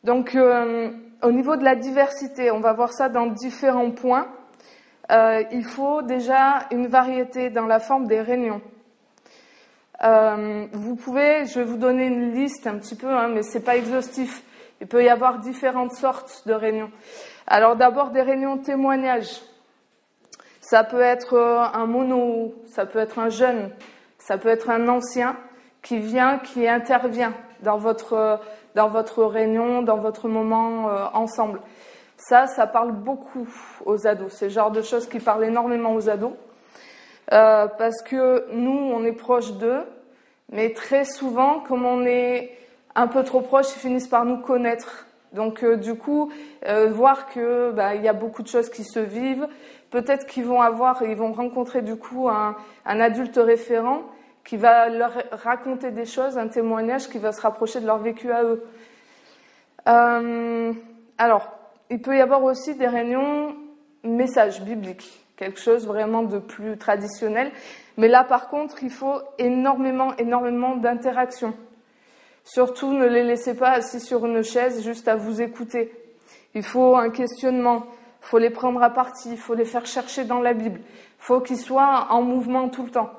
Donc, au niveau de la diversité, on va voir ça dans différents points. Il faut déjà une variété dans la forme des réunions. Je vais vous donner une liste un petit peu, mais c'est pas exhaustif. Il peut y avoir différentes sortes de réunions. Alors d'abord des réunions témoignages. Ça peut être un mono, ça peut être un jeune, ça peut être un ancien qui vient, qui intervient dans votre réunion, dans votre moment ensemble. Ça parle beaucoup aux ados. C'est le genre de choses qui parlent énormément aux ados. Parce que nous, on est proche d'eux, mais très souvent, comme on est un peu trop proche, ils finissent par nous connaître. Donc, du coup, voir que il y a beaucoup de choses qui se vivent. Peut-être ils vont rencontrer du coup un adulte référent qui va leur raconter des choses, un témoignage qui va se rapprocher de leur vécu à eux. Alors, il peut y avoir aussi des réunions messages bibliques, quelque chose vraiment de plus traditionnel. Mais là, par contre, il faut énormément d'interaction. Surtout, ne les laissez pas assis sur une chaise juste à vous écouter. Il faut un questionnement, il faut les prendre à partie, il faut les faire chercher dans la Bible. Il faut qu'ils soient en mouvement tout le temps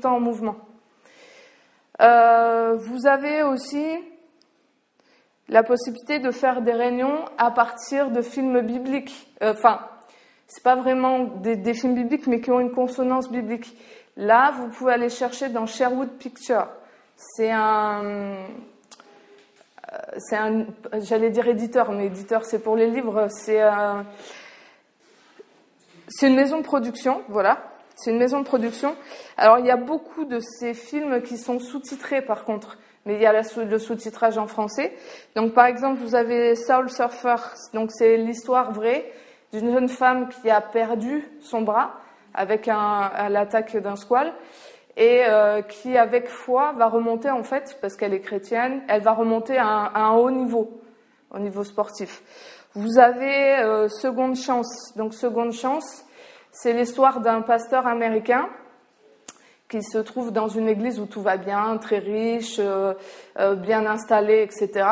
en mouvement. Vous avez aussi la possibilité de faire des réunions à partir de films bibliques. C'est pas vraiment des films bibliques, mais qui ont une consonance biblique. Là, vous pouvez aller chercher dans Sherwood Pictures. C'est j'allais dire éditeur, mais éditeur c'est pour les livres. C'est une maison de production, voilà. C'est une maison de production. Alors, il y a beaucoup de ces films qui sont sous-titrés, par contre. Mais il y a le sous-titrage en français. Donc, par exemple, vous avez Soul Surfer. Donc, c'est l'histoire vraie d'une jeune femme qui a perdu son bras à l'attaque d'un squale et qui, avec foi, va remonter, en fait, parce qu'elle est chrétienne, elle va remonter à un haut niveau, au niveau sportif. Vous avez Seconde Chance. Donc, Seconde Chance, c'est l'histoire d'un pasteur américain qui se trouve dans une église où tout va bien, très riche, bien installé, etc.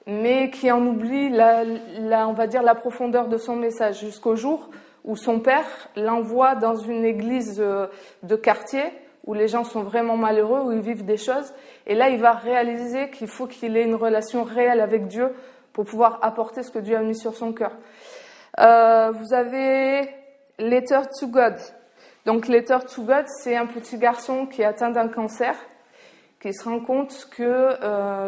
Mais qui en oublie on va dire la profondeur de son message jusqu'au jour où son père l'envoie dans une église de quartier où les gens sont vraiment malheureux, où ils vivent des choses. Et là, il va réaliser qu'il faut qu'il ait une relation réelle avec Dieu pour pouvoir apporter ce que Dieu a mis sur son cœur. Vous avez Letter to God. Donc, Letter to God, c'est un petit garçon qui est atteint d'un cancer, qui se rend compte que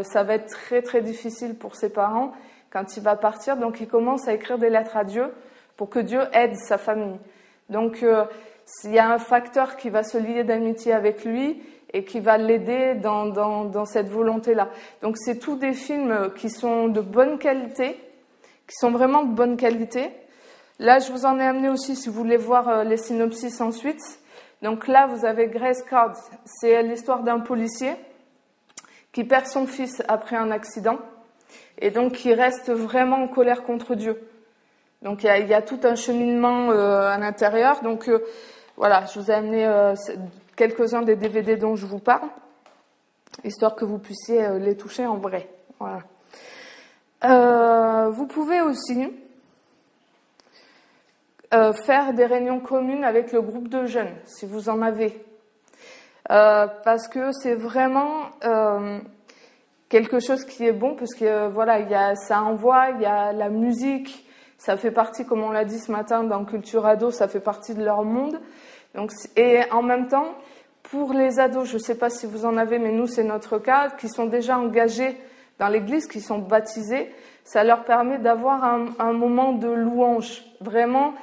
ça va être très, très difficile pour ses parents quand il va partir. Donc, il commence à écrire des lettres à Dieu pour que Dieu aide sa famille. Donc, il y a un facteur qui va se lier d'amitié avec lui et qui va l'aider dans cette volonté-là. Donc, c'est tous des films qui sont de bonne qualité, qui sont vraiment de bonne qualité. Là, je vous en ai amené aussi, si vous voulez voir les synopsis ensuite. Donc là, vous avez Grace Card. C'est l'histoire d'un policier qui perd son fils après un accident et donc qui reste vraiment en colère contre Dieu. Donc il y a tout un cheminement à l'intérieur. Donc voilà, je vous ai amené quelques-uns des DVD dont je vous parle, histoire que vous puissiez les toucher en vrai. Voilà. Vous pouvez aussi faire des réunions communes avec le groupe de jeunes, si vous en avez. Parce que c'est vraiment quelque chose qui est bon, parce que ça envoie, il y a la musique, ça fait partie, comme on l'a dit ce matin dans Culture Ado, ça fait partie de leur monde. Donc, et en même temps, pour les ados, je ne sais pas si vous en avez, mais nous c'est notre cas, qui sont déjà engagés dans l'église, qui sont baptisés, ça leur permet d'avoir un moment de louange, vraiment,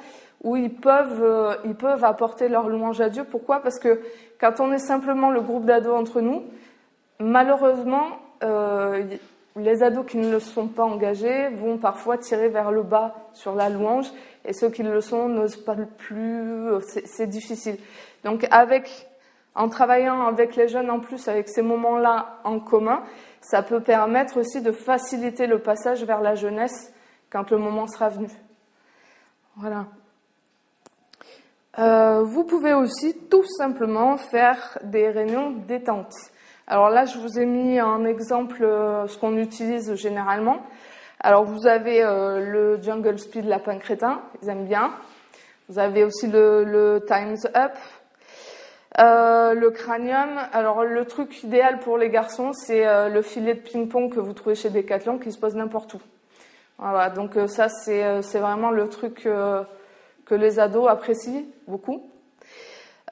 où ils peuvent apporter leur louange à Dieu. Pourquoi ? Parce que quand on est simplement le groupe d'ados entre nous, malheureusement, les ados qui ne le sont pas engagés vont parfois tirer vers le bas sur la louange, et ceux qui le sont n'osent pas le plus, c'est difficile. Donc en travaillant avec les jeunes en plus, avec ces moments-là en commun, ça peut permettre aussi de faciliter le passage vers la jeunesse quand le moment sera venu. Voilà. Vous pouvez aussi tout simplement faire des réunions détente. Alors là, je vous ai mis en exemple ce qu'on utilise généralement. Alors vous avez le Jungle Speed Lapin Crétin, ils aiment bien. Vous avez aussi le Time's Up, le Cranium. Alors le truc idéal pour les garçons, c'est le filet de ping-pong que vous trouvez chez Decathlon qui se pose n'importe où. Voilà, donc ça c'est vraiment le truc que les ados apprécient beaucoup.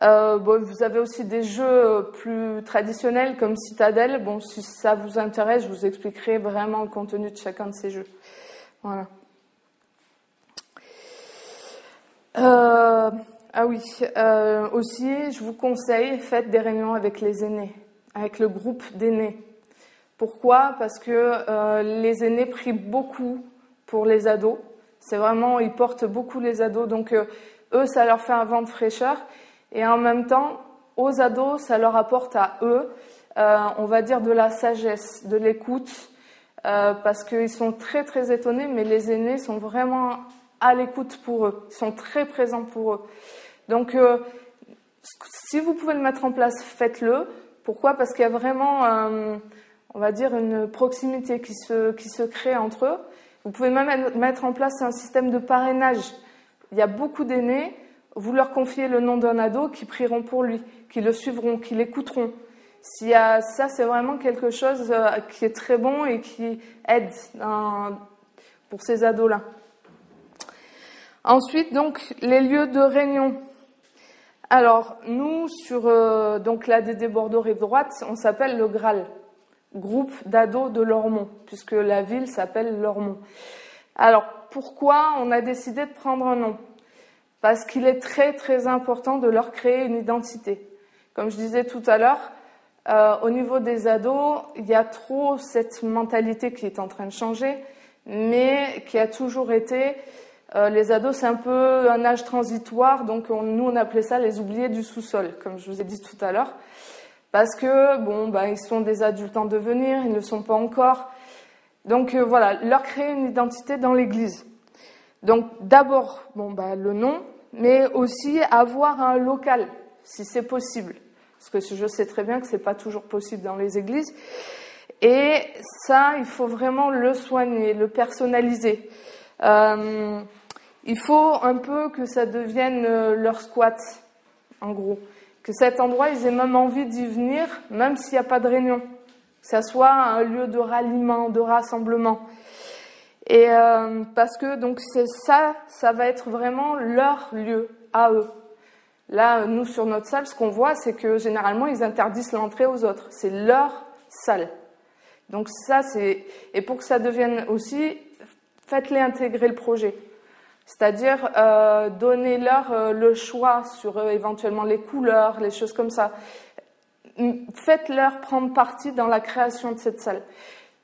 Bon, vous avez aussi des jeux plus traditionnels comme Citadel. Bon, si ça vous intéresse, je vous expliquerai vraiment le contenu de chacun de ces jeux. Voilà. Ah oui, aussi, je vous conseille, faites des réunions avec les aînés, avec le groupe d'aînés. Pourquoi ? Parce que les aînés prient beaucoup pour les ados. C'est vraiment, ils portent beaucoup les ados, donc eux, ça leur fait un vent de fraîcheur. Et en même temps, aux ados, ça leur apporte à eux, on va dire, de la sagesse, de l'écoute, parce qu'ils sont très, très étonnés, mais les aînés sont vraiment à l'écoute pour eux, ils sont très présents pour eux. Donc, si vous pouvez le mettre en place, faites-le. Pourquoi ? Parce qu'il y a vraiment, on va dire, une proximité qui se crée entre eux. Vous pouvez même mettre en place un système de parrainage. Il y a beaucoup d'aînés, vous leur confiez le nom d'un ado qui prieront pour lui, qui le suivront, qui l'écouteront. Ça, c'est vraiment quelque chose qui est très bon et qui aide pour ces ados-là. Ensuite, donc, les lieux de réunion. Alors, nous, sur donc l'ADD Bordeaux Rive Droite, on s'appelle le GRAL, groupe d'ados de Lormont, puisque la ville s'appelle Lormont. Alors, pourquoi on a décidé de prendre un nom ? Parce qu'il est très, très important de leur créer une identité. Comme je disais tout à l'heure, au niveau des ados, il y a trop cette mentalité qui est en train de changer, mais qui a toujours été... les ados, c'est un peu un âge transitoire, donc nous, on appelait ça les oubliés du sous-sol, comme je vous ai dit tout à l'heure. Parce que, ils sont des adultes en devenir, ils ne le sont pas encore. Donc voilà, leur créer une identité dans l'église. Donc d'abord, le nom, mais aussi avoir un local, si c'est possible. Parce que je sais très bien que c'est pas toujours possible dans les églises. Et ça, il faut vraiment le soigner, le personnaliser. Il faut un peu que ça devienne leur squat, en gros. Que cet endroit, ils aient même envie d'y venir, même s'il n'y a pas de réunion. Que ça soit un lieu de ralliement, de rassemblement. Et parce que donc c'est ça va être vraiment leur lieu à eux. Là, nous sur notre salle, ce qu'on voit, c'est que généralement ils interdisent l'entrée aux autres. C'est leur salle. Donc ça, et pour que ça devienne aussi, faites-les intégrer le projet. C'est-à-dire donnez-leur le choix sur éventuellement les couleurs, les choses comme ça. Faites-leur prendre partie dans la création de cette salle.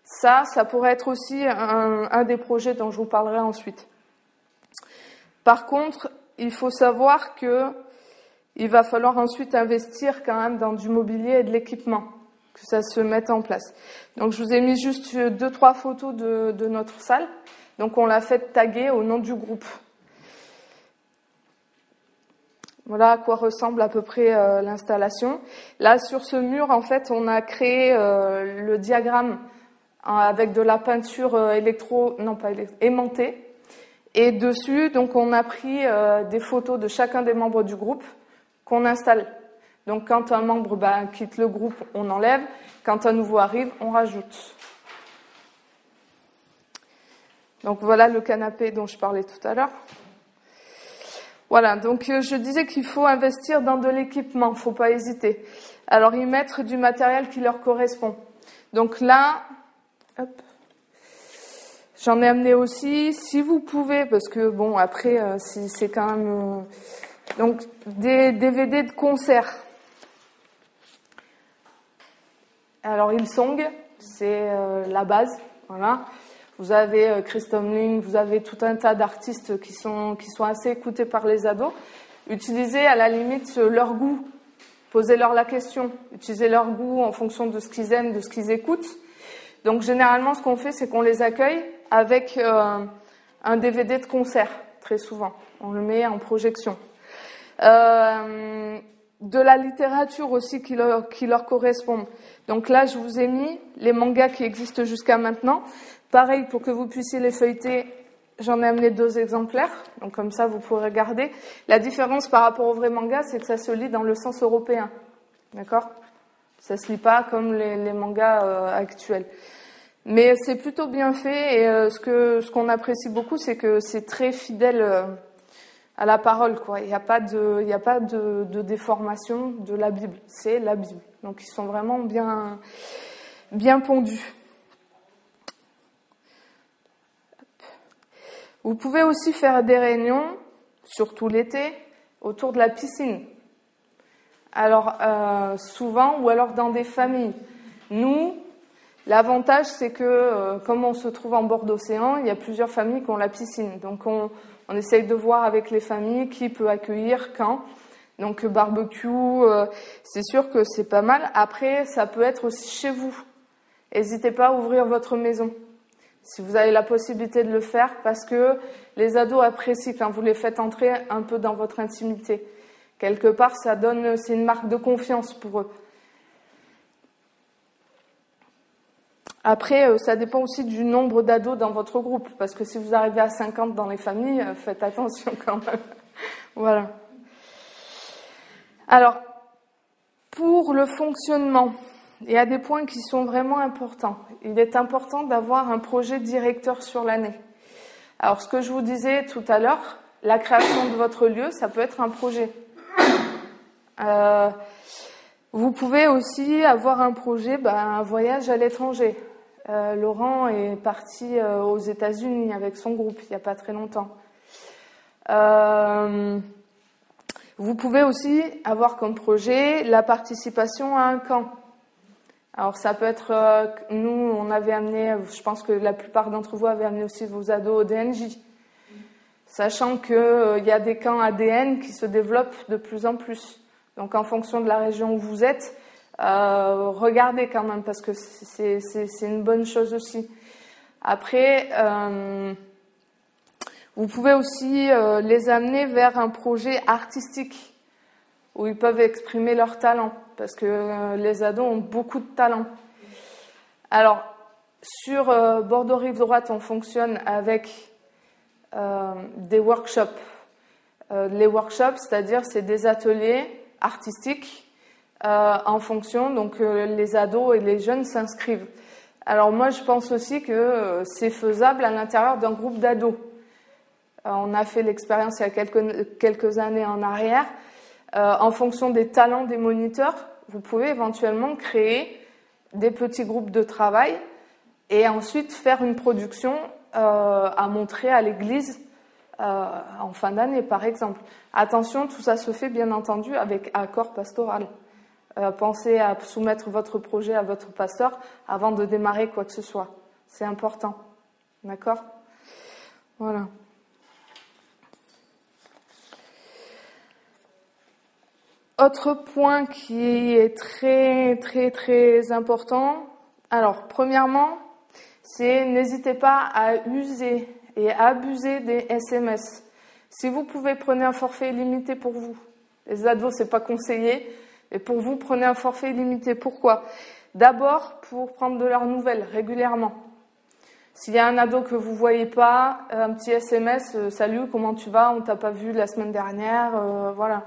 Ça pourrait être aussi un des projets dont je vous parlerai ensuite. Par contre, il faut savoir qu'il va falloir ensuite investir quand même dans du mobilier et de l'équipement, que ça se mette en place. Donc je vous ai mis juste 2-3 photos de notre salle. Donc on l'a fait taguer au nom du groupe. Voilà à quoi ressemble à peu près l'installation. Là, sur ce mur, en fait, on a créé le diagramme avec de la peinture aimantée. Et dessus, donc, on a pris des photos de chacun des membres du groupe qu'on installe. Donc, quand un membre quitte le groupe, on enlève. Quand un nouveau arrive, on rajoute. Donc, voilà le canapé dont je parlais tout à l'heure. Voilà, donc je disais qu'il faut investir dans de l'équipement, faut pas hésiter. Alors, y mettre du matériel qui leur correspond. Donc là, j'en ai amené aussi, si vous pouvez, parce que après, c'est quand même... donc, des DVD de concert. Alors, Hillsong, c'est la base, voilà. Vous avez Chris Tomlin, vous avez tout un tas d'artistes qui sont assez écoutés par les ados. Utilisez à la limite leur goût. Posez-leur la question. Utilisez leur goût en fonction de ce qu'ils aiment, de ce qu'ils écoutent. Donc généralement, ce qu'on fait, c'est qu'on les accueille avec un DVD de concert, très souvent. On le met en projection. De la littérature aussi qui leur correspond. Donc là, je vous ai mis les mangas qui existent jusqu'à maintenant. Pareil, pour que vous puissiez les feuilleter, j'en ai amené 2 exemplaires, donc comme ça vous pourrez regarder. La différence par rapport au vrai manga, c'est que ça se lit dans le sens européen, d'accord? Ça se lit pas comme les mangas actuels. Mais c'est plutôt bien fait, et ce qu'on apprécie beaucoup, c'est que c'est très fidèle à la parole, quoi. Il n'y a pas de déformation de la Bible, c'est la Bible. Donc ils sont vraiment bien pondus. Vous pouvez aussi faire des réunions, surtout l'été, autour de la piscine. Alors, souvent, ou alors dans des familles. Nous, l'avantage, c'est que, comme on se trouve en bord d'océan, il y a plusieurs familles qui ont la piscine. Donc, on essaye de voir avec les familles qui peut accueillir quand. Donc, barbecue, c'est sûr que c'est pas mal. Après, ça peut être aussi chez vous. N'hésitez pas à ouvrir votre maison, si vous avez la possibilité de le faire, parce que les ados apprécient quand vous les faites entrer un peu dans votre intimité. Quelque part, c'est une marque de confiance pour eux. Après, ça dépend aussi du nombre d'ados dans votre groupe, parce que si vous arrivez à 50 dans les familles, faites attention quand même. Voilà. Alors, pour le fonctionnement, il y a des points qui sont vraiment importants. Il est important d'avoir un projet directeur sur l'année. Alors, ce que je vous disais tout à l'heure, la création de votre lieu, ça peut être un projet. Vous pouvez aussi avoir un projet, un voyage à l'étranger. Laurent est parti aux États-Unis avec son groupe il n'y a pas très longtemps. Vous pouvez aussi avoir comme projet la participation à un camp. Alors ça peut être, nous on avait amené, je pense que la plupart d'entre vous avaient amené aussi vos ados au DNJ, sachant qu'il y a des camps ADN qui se développent de plus en plus. Donc en fonction de la région où vous êtes, regardez quand même, parce que c'est une bonne chose aussi. Après, vous pouvez aussi les amener vers un projet artistique où ils peuvent exprimer leur talent, parce que les ados ont beaucoup de talent. Alors, sur Bordeaux Rive Droite, on fonctionne avec des workshops. Les workshops, c'est-à-dire, c'est des ateliers artistiques en fonction, donc les ados et les jeunes s'inscrivent. Alors moi, je pense aussi que c'est faisable à l'intérieur d'un groupe d'ados. On a fait l'expérience il y a quelques années en arrière. En fonction des talents des moniteurs, vous pouvez éventuellement créer des petits groupes de travail et ensuite faire une production à montrer à l'église en fin d'année, par exemple. Attention, tout ça se fait bien entendu avec accord pastoral. Pensez à soumettre votre projet à votre pasteur avant de démarrer quoi que ce soit. C'est important. D'accord ? Voilà. Autre point qui est très, très, très important. Alors, premièrement, c'est n'hésitez pas à user et à abuser des SMS. Si vous pouvez, prenez un forfait illimité pour vous. Les ados, c'est pas conseillé, mais pour vous, prenez un forfait illimité. Pourquoi ? D'abord, pour prendre de leurs nouvelles régulièrement. S'il y a un ado que vous voyez pas, un petit SMS, salut, comment tu vas ? On t'a pas vu la semaine dernière, voilà.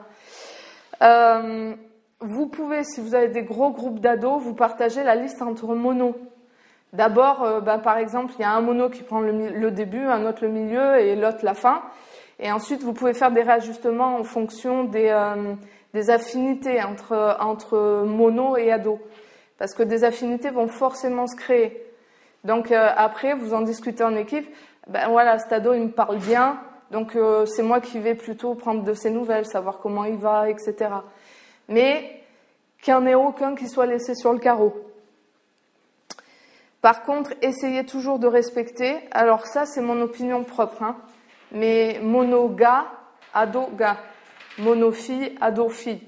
Vous pouvez, si vous avez des gros groupes d'ados, vous partagez la liste entre monos. D'abord, par exemple, il y a un mono qui prend le début, un autre le milieu et l'autre la fin. Et ensuite, vous pouvez faire des réajustements en fonction des affinités entre mono et ado. Parce que des affinités vont forcément se créer. Donc après, vous en discutez en équipe. Voilà, cet ado, il me parle bien. Donc c'est moi qui vais plutôt prendre de ses nouvelles, savoir comment il va, etc. Mais qu'il n'y en ait aucun qui soit laissé sur le carreau. Par contre, essayez toujours de respecter. Alors ça, c'est mon opinion propre, hein. Mais mono-gars, ado-gars. Mono-fille, ado-fille.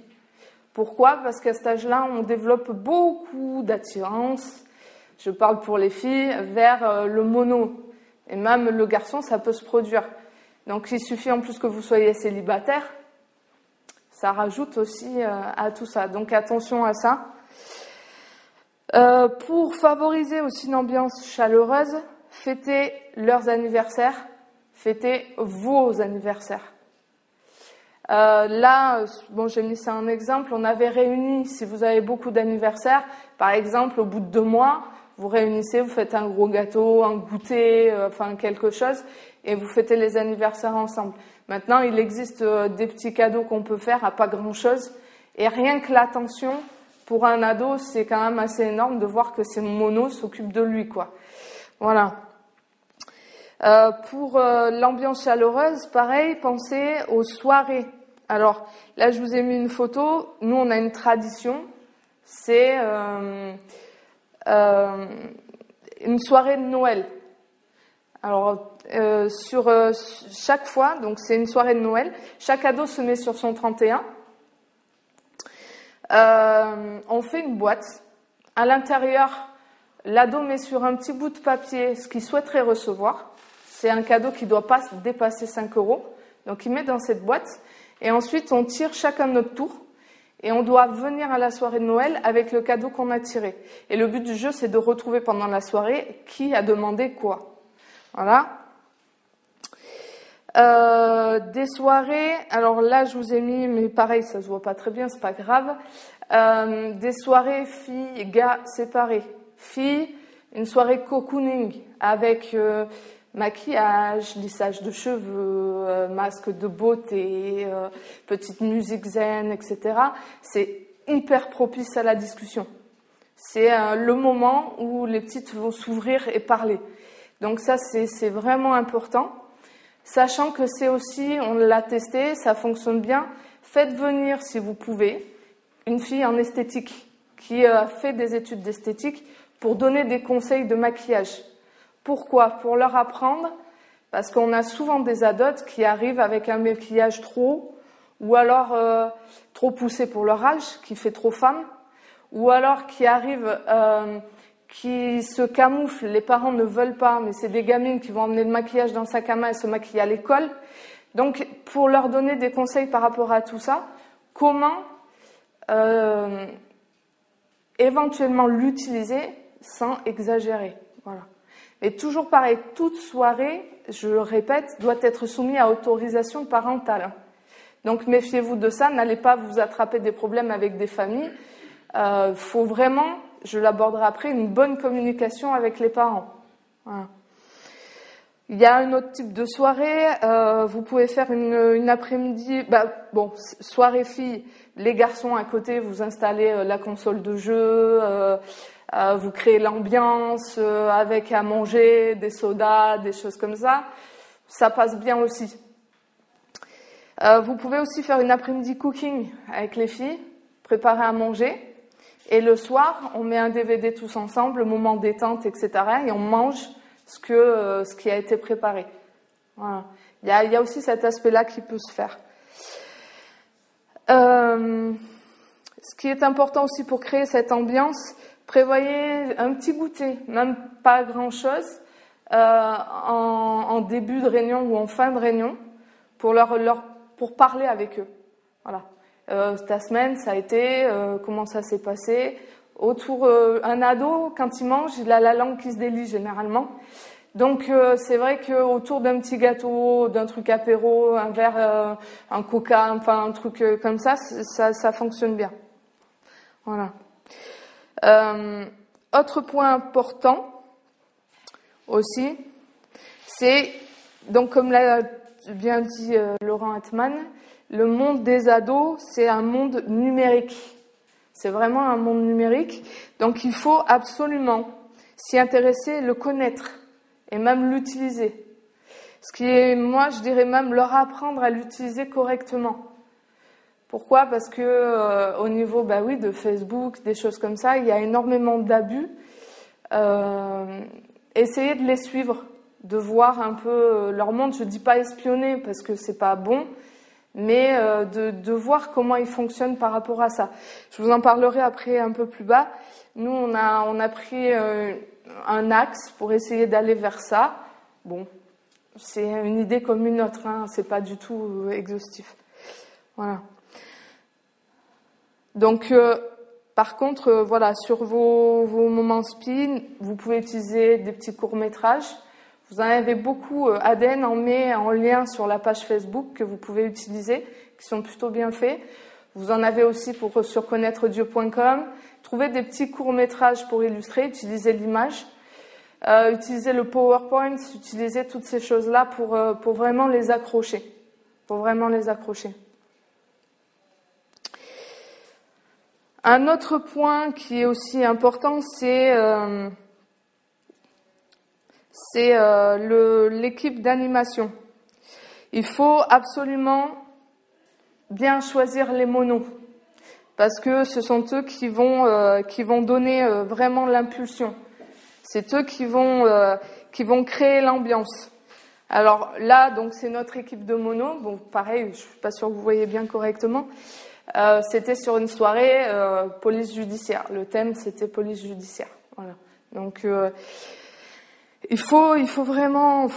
Pourquoi ? Parce qu'à cet âge-là, on développe beaucoup d'attirance, je parle pour les filles, vers le mono. Et même le garçon, ça peut se produire. Donc il suffit en plus que vous soyez célibataire, ça rajoute aussi à tout ça. Donc attention à ça. Pour favoriser aussi une ambiance chaleureuse, fêter leurs anniversaires, fêter vos anniversaires. Là, bon, j'ai mis ça en exemple, on avait réuni, si vous avez beaucoup d'anniversaires, par exemple, au bout de 2 mois, vous réunissez, vous faites un gros gâteau, un goûter, enfin quelque chose, et vous fêtez les anniversaires ensemble. Maintenant, il existe des petits cadeaux qu'on peut faire à pas grand-chose, et rien que l'attention, pour un ado, c'est quand même assez énorme de voir que ses monos s'occupent de lui, quoi. Voilà. Pour l'ambiance chaleureuse, pareil, pensez aux soirées. Alors, là, je vous ai mis une photo. Nous, on a une tradition. C'est une soirée de Noël. Alors, sur chaque fois, donc c'est une soirée de Noël, chaque ado se met sur son 31. On fait une boîte. À l'intérieur, l'ado met sur un petit bout de papier ce qu'il souhaiterait recevoir. C'est un cadeau qui ne doit pas dépasser 5 €. Donc, il met dans cette boîte. Et ensuite, on tire chacun notre tour. Et on doit venir à la soirée de Noël avec le cadeau qu'on a tiré. Et le but du jeu, c'est de retrouver pendant la soirée qui a demandé quoi. Voilà. Des soirées, alors là, je vous ai mis, mais pareil, ça se voit pas très bien, c'est pas grave. Des soirées filles, gars séparés. Filles, une soirée cocooning avec maquillage, lissage de cheveux, masque de beauté, petite musique zen, etc. C'est hyper propice à la discussion. C'est le moment où les petites vont s'ouvrir et parler. Donc ça, c'est vraiment important. Sachant que c'est aussi, on l'a testé, ça fonctionne bien. Faites venir, si vous pouvez, une fille en esthétique qui a fait des études d'esthétique pour donner des conseils de maquillage. Pourquoi? Pour leur apprendre, parce qu'on a souvent des ados qui arrivent avec un maquillage trop haut, ou alors trop poussé pour leur âge, qui fait trop femme, ou alors qui arrivent, qui se camouflent, les parents ne veulent pas, mais c'est des gamines qui vont emmener le maquillage dans le sac à main et se maquiller à l'école. Donc, pour leur donner des conseils par rapport à tout ça, comment éventuellement l'utiliser sans exagérer. Voilà. Et toujours pareil, toute soirée, je le répète, doit être soumise à autorisation parentale. Donc méfiez-vous de ça, n'allez pas vous attraper des problèmes avec des familles. Faut vraiment, je l'aborderai après, une bonne communication avec les parents. Voilà. Il y a un autre type de soirée, vous pouvez faire une après-midi, soirée filles, les garçons à côté, vous installez la console de jeu, vous créez l'ambiance avec à manger, des sodas, des choses comme ça. Ça passe bien aussi. Vous pouvez aussi faire une après-midi cooking avec les filles, préparer à manger. Et le soir, on met un DVD tous ensemble, le moment détente, etc. Et on mange ce qui a été préparé. Voilà. Il y a aussi cet aspect-là qui peut se faire. Ce qui est important aussi pour créer cette ambiance, prévoyez un petit goûter, même pas grand-chose, en début de réunion ou en fin de réunion, pour parler avec eux. Voilà. Ta semaine, ça a été, comment ça s'est passé. Autour, un ado, quand il mange, il a la langue qui se délie généralement. Donc c'est vrai qu'autour d'un petit gâteau, d'un truc apéro, un verre, un coca, enfin un truc comme ça, ça fonctionne bien. Voilà. Autre point important aussi, c'est, donc comme l'a bien dit Laurent Hartmann, le monde des ados, c'est un monde numérique. C'est vraiment un monde numérique. Donc il faut absolument s'y intéresser, le connaître et même l'utiliser. Ce qui est, moi, je dirais même leur apprendre à l'utiliser correctement. Pourquoi? Parce que au niveau, de Facebook, des choses comme ça, il y a énormément d'abus. Essayez de les suivre, de voir un peu leur monde. Je dis pas espionner parce que c'est pas bon, mais de voir comment ils fonctionnent par rapport à ça. Je vous en parlerai après un peu plus bas. Nous, on a pris un axe pour essayer d'aller vers ça. Bon, c'est une idée comme une autre, hein, c'est pas du tout exhaustif. Voilà. Donc, Par contre, voilà, sur vos moments spin, vous pouvez utiliser des petits courts-métrages. Vous en avez beaucoup. ADN en met en lien sur la page Facebook que vous pouvez utiliser, qui sont plutôt bien faits. Vous en avez aussi sur connaîtredieu.com. Trouvez des petits courts-métrages pour illustrer, utilisez l'image, utilisez le PowerPoint, utilisez toutes ces choses-là pour vraiment les accrocher. Pour vraiment les accrocher. Un autre point qui est aussi important, c'est l'équipe d'animation. Il faut absolument bien choisir les monos parce que ce sont eux qui vont donner vraiment l'impulsion. C'est eux qui vont créer l'ambiance. Alors là, donc c'est notre équipe de monos. Bon, pareil, je suis pas sûre que vous voyez bien correctement. C'était sur une soirée police judiciaire. Le thème, c'était police judiciaire. Voilà. Donc il faut vraiment